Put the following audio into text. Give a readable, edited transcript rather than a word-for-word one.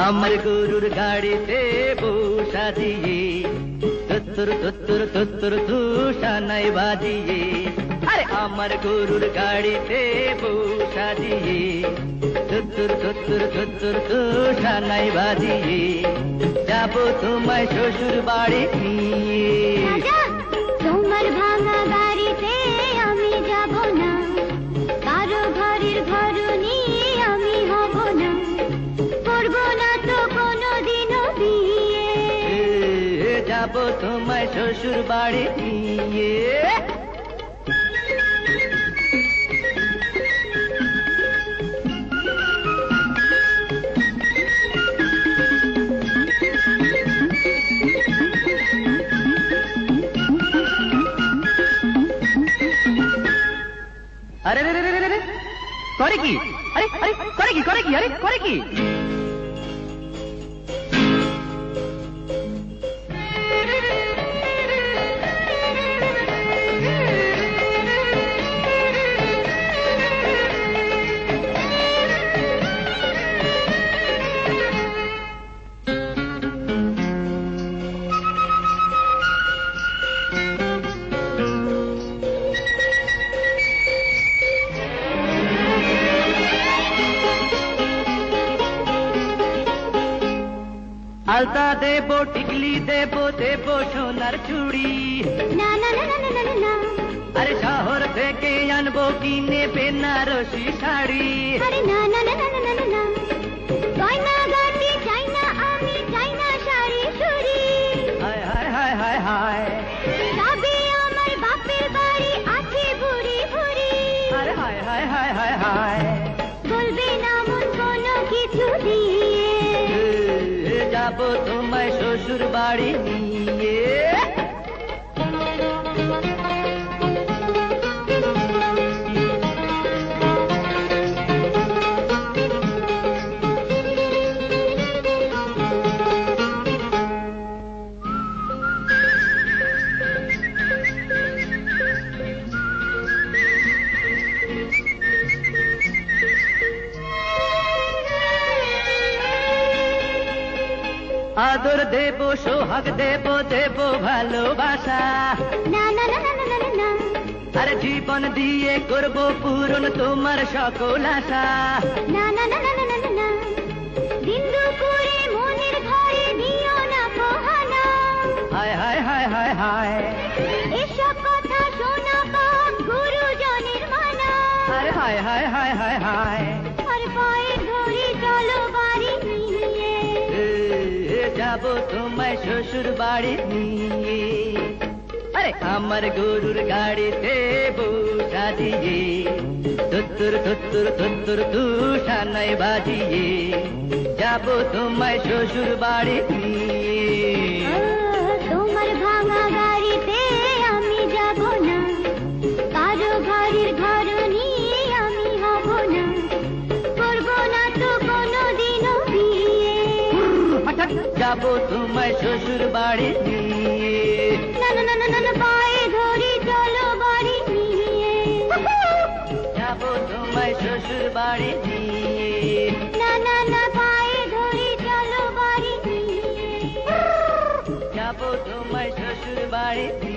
আমার গরুর গাড়িতে বসা দিয়ে তুত্তুর তুত্তুর তুত্তুর তুষানাই বাজিয়ে, আরে আমার গরুর গাড়িতে বসা দিয়ে তুত্তুর তুত্তুর তুত্তুর তুষানাই বাজিয়ে যাবো তোমায় শ্বশুর বাড়ি নিয়ে। তোমার ভাঙা গাড়িতে আমি যাব না, কারো ঘরের ঘরনি আমি হব না, করব না তো কোনোদিনও বিয়ে, যাবো তোমায় শ্বশুর বাড়ি নিয়ে। আরে রে রে রে রে করে কি? আরে আরে করে কি? করে কি? আরে করে কি? আলতা দেবো, টিকলি দেবো, দেবো সোনার চুড়ি, না না না না না না, আরে শহর থেকে আনবো কিনে বেনারসি শাড়ি, আরে না না না না না না, গয়না গাটি চাই না আমি, চাই না শাড়ি চুড়ি, হায় হায় হায় হায় হায়, তবে আমার বাপের বাড়ি আছে ভুরি ভুরি, আরে হায় হায় হায় হায় হায়, বলবে না মন কোনো কিছু দিয়ে, যাবো তোমায় শ্বশুর বাড়ি নিয়ে। আদর দেবো, সোহাগ দেবো, দেবো ভালোবাসা, না না না না না না না, আরে জীবন দিয়ে করবো পূরণ তোমার সকল আশা, না না না না না না না, দিন দুপুরে মনের ঘরে দিও না পোহানা, হায় হায় হায় হায় হায়, এসব কথা শোনা পাপ গুরুজনের মানা, আরে হায় হায় হায় হায় হায়, আর পায়ে ধরে চলো বাড়ি নিয়ে, যাবো তোমায় শ্বশুর বাড়ি নিয়ে। আরে আমার গরুর গাড়িতে বসা দিয়ে তুত্তুর তুত্তুর তুত্তুর তুষানাই বাজিয়ে যাবো তোমায় শ্বশুর বাড়ি নিয়ে। তোমার ভাঙা গাড়িতে আমি যাব না, কারো ঘরের ঘরনি আমি হব না, করব না তো কোনোদিনও বিয়ে, যাবো তোমায় শ্বশুর বাড়ি নিয়ে। না না না না না, পায়ে ধরে চলো বাড়ি নিয়ে, যাবো তোমায় শ্বশুর বাড়ি নিয়ে। না না না, পায়ে ধরে চলো বাড়ি নিয়ে, যাবো তোমায় শ্বশুর বাড়ি নিয়ে।